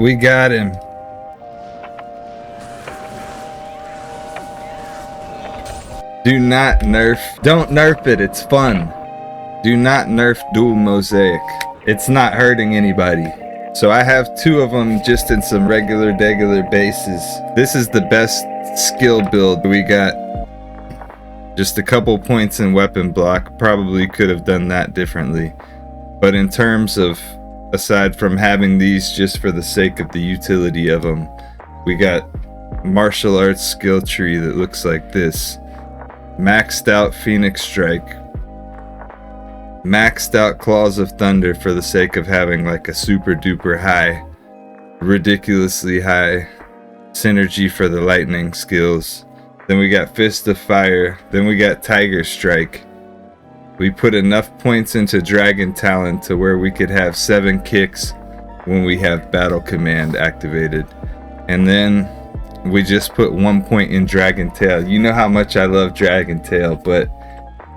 We got him. Do not nerf. Don't nerf it. It's fun. Do not nerf dual mosaic. It's not hurting anybody. So I have two of them just in some regular bases. This is the best skill build we got. Just a couple points in weapon block. Probably could have done that differently. But in terms of, aside from having these just for the sake of the utility of them, we got martial arts skill tree that looks like this. Maxed out Phoenix Strike. Maxed out Claws of Thunder for the sake of having like a super duper high, ridiculously high synergy for the lightning skills. Then we got Fist of Fire. Then we got Tiger Strike. We put enough points into Dragon Talon to where we could have 7 kicks when we have Battle Command activated. And then we just put 1 point in Dragon Tail. You know how much I love Dragon Tail, but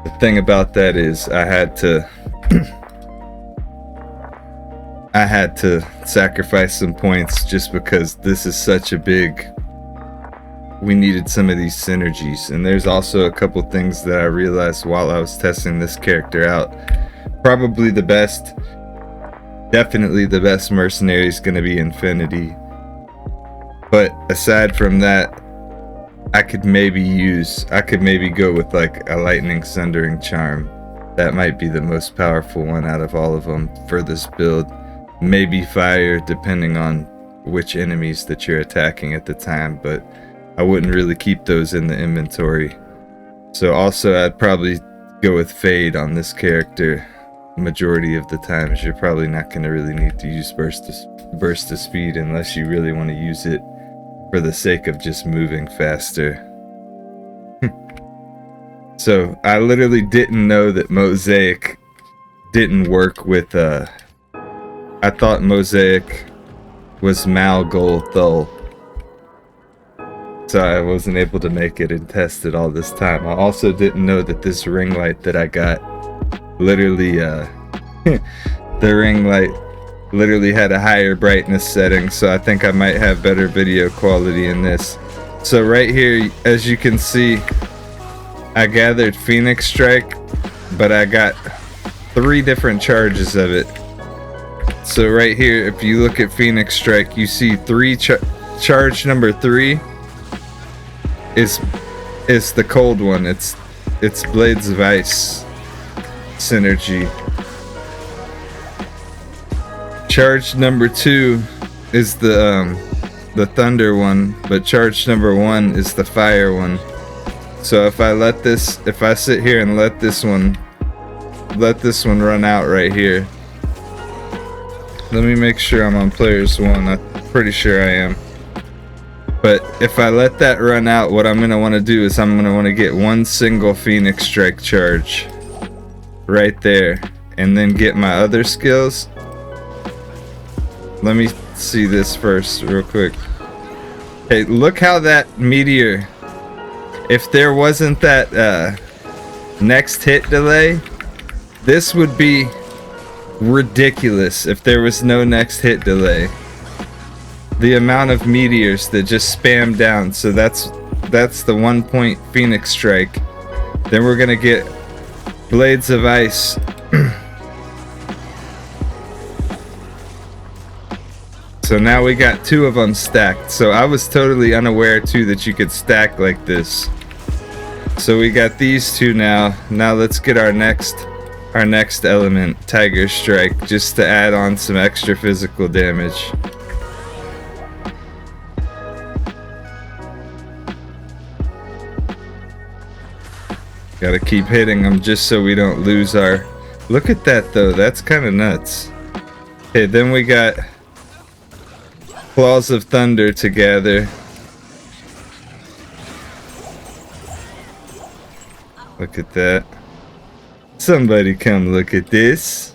the thing about that is I had to sacrifice some points just because this is such a big, we needed some of these synergies. And there's also a couple things that I realized while I was testing this character out. Probably the best, definitely the best mercenary is going to be Infinity. But aside from that, I could maybe go with like a Lightning Sundering Charm. That might be the most powerful one out of all of them for this build. Maybe Fire, depending on which enemies that you're attacking at the time, but I wouldn't really keep those in the inventory. So also I'd probably go with Fade on this character. Majority of the times you're probably not going to really need to use burst of speed unless you really want to use it for the sake of just moving faster. So I literally didn't know that Mosaic didn't work with I thought Mosaic was Mal Gold Thul. So I wasn't able to make it and test it all this time. I also didn't know that this ring light that I got literally the ring light literally had a higher brightness setting, so I think I might have better video quality in this. So right here, as you can see, I gathered Phoenix Strike, but I got 3 different charges of it. So right here, if you look at Phoenix Strike, you see charge number 3 is the cold one. It's Blades of Ice synergy. Charge number 2 is the thunder one, but charge number 1 is the fire one. So if I sit here and let this one run out right here. Let me make sure I'm on players 1. I'm pretty sure I am. But if I let that run out, what I'm gonna want to do is I'm gonna want to get 1 single Phoenix Strike charge right there, and then get my other skills. Let me see this first real quick. Hey, look how that meteor, if there wasn't that next hit delay, this would be ridiculous if there was no next hit delay. The amount of meteors that just spam down. So that's the 1 point Phoenix Strike. Then we're gonna get Blades of Ice. So now we got 2 of them stacked. So I was totally unaware too that you could stack like this. So we got these 2 now. Now let's get our next element, Tiger Strike, just to add on some extra physical damage. Gotta keep hitting them just so we don't lose our... Look at that though, that's kind of nuts. Okay, then we got Claws of Thunder to gather. Look at that. Somebody come look at this.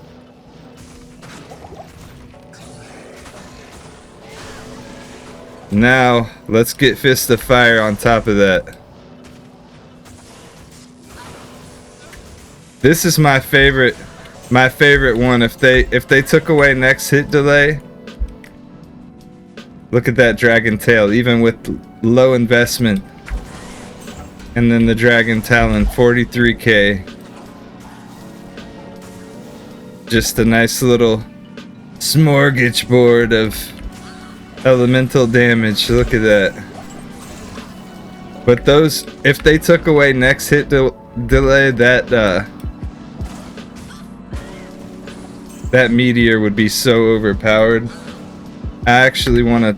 Now, let's get Fist of Fire on top of that. This is my favorite one. If they took away next hit delay, this would be ridiculous if there was no next hit delay. The amount of meteors that just spam down. So that's the 1 point Phoenix Strike. Then we're gonna get Blades of Ice. So right here, if you look at Phoenix Strike, you see 3 charge number 3 is the cold one. It's Blades of Ice synergy. Charge number 2 is the thunder one. But charge number 1 is the fire one. So if I let this run out, what I'm gonna want to do is I'm gonna want to get 1 single Phoenix Strike charge right there, and then get my other skills. This is my favorite Look at that dragon tail, even with low investment. And then the dragon talon, 43k. Just a nice little smorgasbord of elemental damage. Look at that. But those, if they took away next hit delay, that meteor would be so overpowered. I actually want to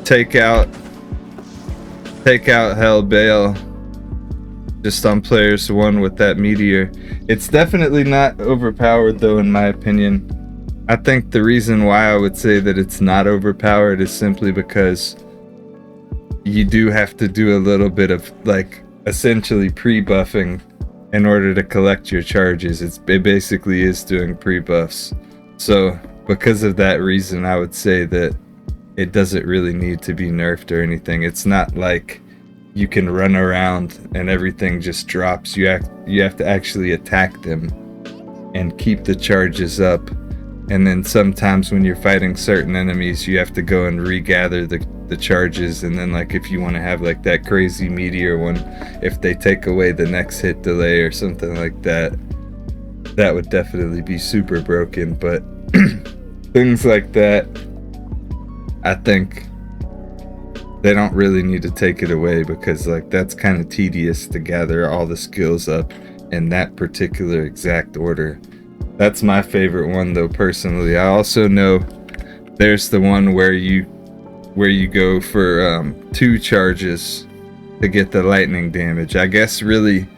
take out Hell Bale just on players 1 with that meteor. It's definitely not overpowered though, in my opinion. I think the reason why I would say that it's not overpowered is simply because you do have to do a little bit of like essentially pre-buffing in order to collect your charges. It basically is doing pre-buffs. So because of that reason, I would say that it doesn't really need to be nerfed or anything. It's not like you can run around and everything just drops. You have to actually attack them and keep the charges up. And then sometimes when you're fighting certain enemies, you have to go and regather the charges. And then like if you want to have like that crazy meteor one, if they take away the next hit delay or something like that, that would definitely be super broken. But things like that, I think they don't really need to take it away, because like that's kind of tedious to gather all the skills up in that particular exact order. That's my favorite one though, personally. I also know there's the one where you go for 2 charges to get the lightning damage. I guess really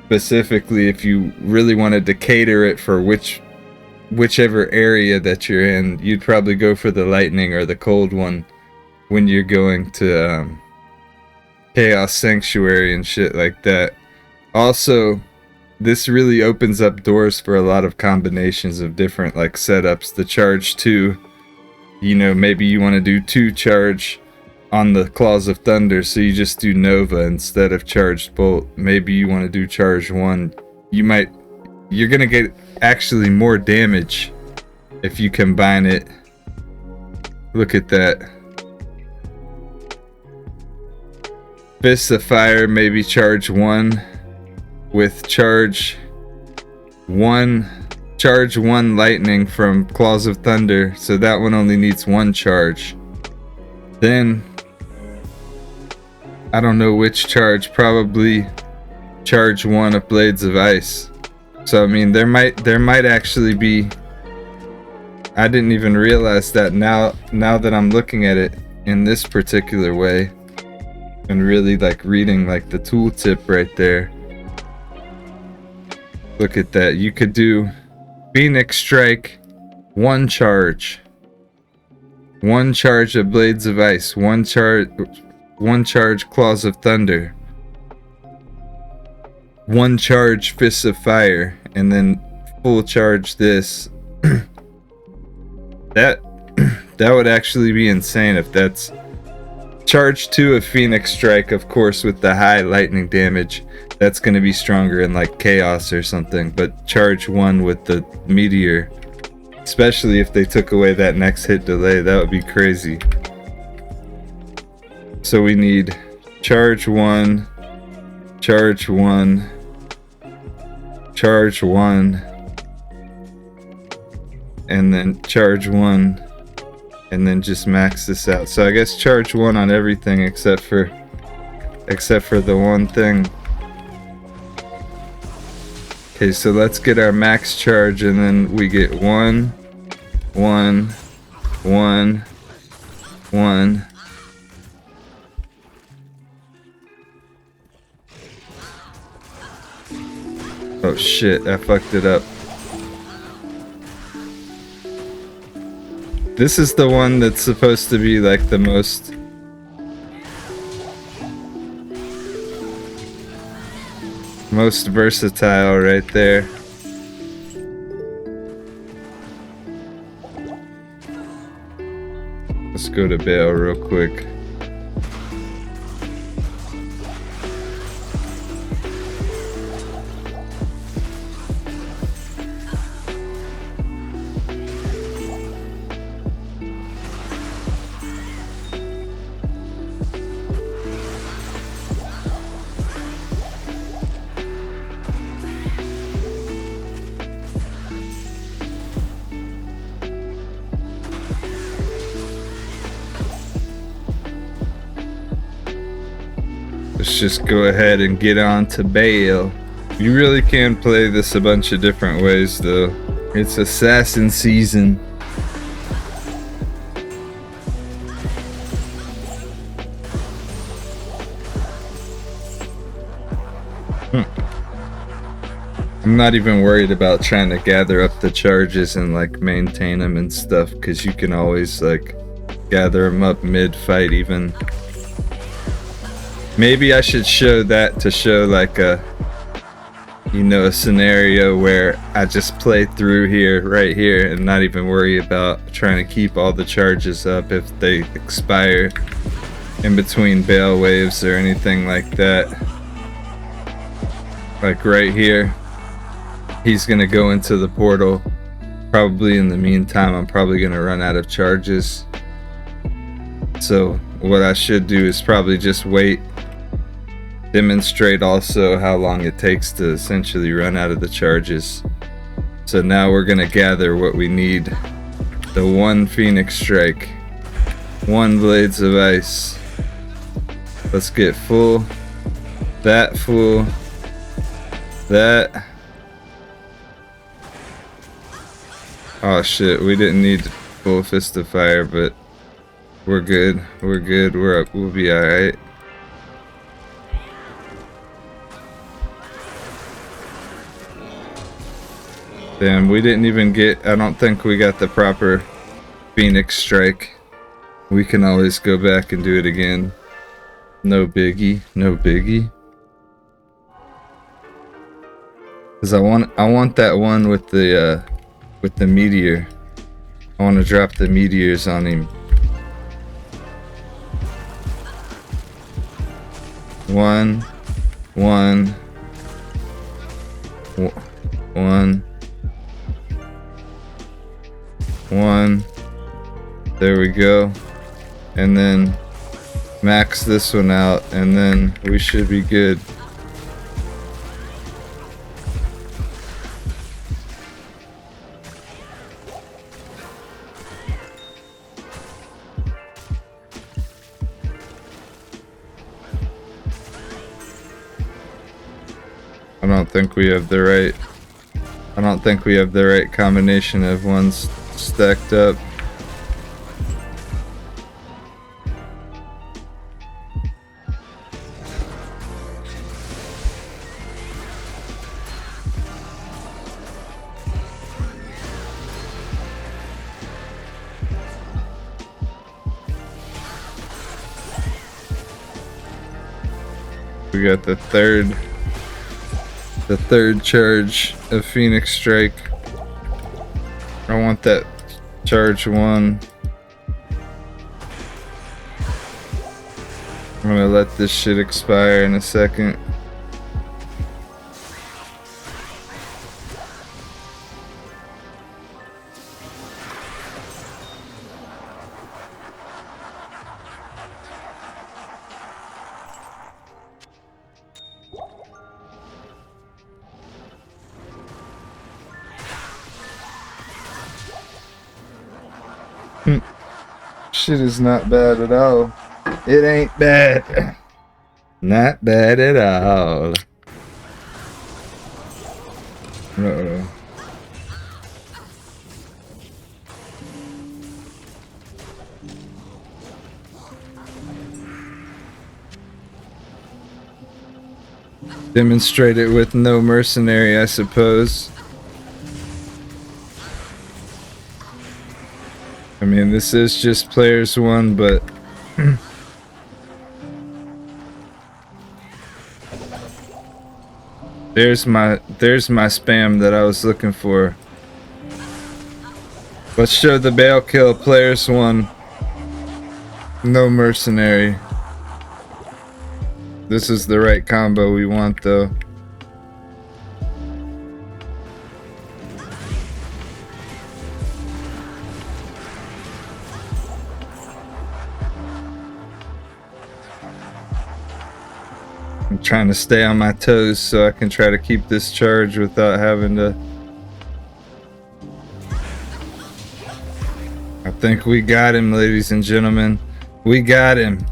specifically if you really wanted to cater it for whichever area that you're in, you'd probably go for the lightning or the cold one when you're going to Chaos Sanctuary and shit like that. Also, this really opens up doors for a lot of combinations of different like setups. The charge 2, you know, maybe you want to do 2 charge on the Claws of Thunder, so you just do Nova instead of charged bolt. Maybe you want to do charge 1. You're gonna get actually more damage if you combine it. Look at that. Fists of Fire, maybe charge 1 with charge 1 lightning from Claws of Thunder, so that one only needs 1 charge. Then I don't know which charge, probably charge 1 of Blades of Ice. So I mean there might actually be, I didn't even realize that now that I'm looking at it in this particular way and really like reading like the tooltip right there. Look at that. You could do Phoenix Strike, 1 charge. 1 charge of Blades of Ice, 1 charge Claws of Thunder, 1 charge Fists of Fire, and then full charge this. That would actually be insane if that's charge 2 of Phoenix Strike, of course, with the high lightning damage. That's going to be stronger in like Chaos or something, but charge 1 with the meteor, especially if they took away that next hit delay, that would be crazy. So we need charge 1, charge 1, charge 1, and then charge 1, and then just max this out. So I guess charge 1 on everything except for the one thing. Okay, so let's get our max charge, and then we get 1, 1, 1, 1. Oh shit, I fucked it up. This is the one that's supposed to be like the most versatile right there. Let's go to Bale real quick. Let's just go ahead and get on to Bale. You really can play this a bunch of different ways though. It's assassin season. I'm not even worried about trying to gather up the charges and like maintain them and stuff, because you can always like gather them up mid-fight even. Maybe I should show that to show like a, you know, a scenario where I just play through here, right here, and not even worry about trying to keep all the charges up if they expire in between bail waves or anything like that. Like right here, he's gonna go into the portal. Probably in the meantime, I'm probably gonna run out of charges. So what I should do is probably just wait. Demonstrate also how long it takes to essentially run out of the charges. So now we're gonna gather what we need. The 1 Phoenix Strike, 1 Blades of Ice. Let's get full. That full. That. Oh shit, we didn't need full Fist of Fire, but we're good. We're good. We're up. We'll be alright. Damn, we didn't even get, I don't think we got the proper Phoenix Strike. We can always go back and do it again. No biggie, no biggie. Cause I want that one with the meteor. I want to drop the meteors on him. One. There we go. And then max this one out, and then we should be good. I don't think we have the right combination of ones stacked up. We got the third charge of Phoenix Strike. I want that charge 1. I'm gonna let this shit expire in a second. Shit is not bad at all. It ain't bad. Not bad at all. Uh-oh. Demonstrate it with no mercenary, I suppose. I mean, this is just players 1, but there's my spam that I was looking for. Let's show the bail kill, players 1. No mercenary. This is the right combo we want though. I'm trying to stay on my toes so I can try to keep this charge without having to. I think we got him, ladies and gentlemen. We got him.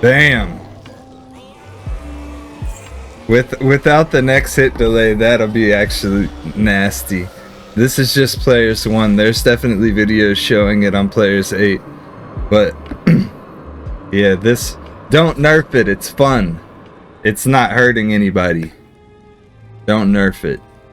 Bam. Without the next hit delay, that'll be actually nasty. This is just players 1. There's definitely videos showing it on players 8. But yeah, this, don't nerf it. It's fun. It's not hurting anybody. Don't nerf it.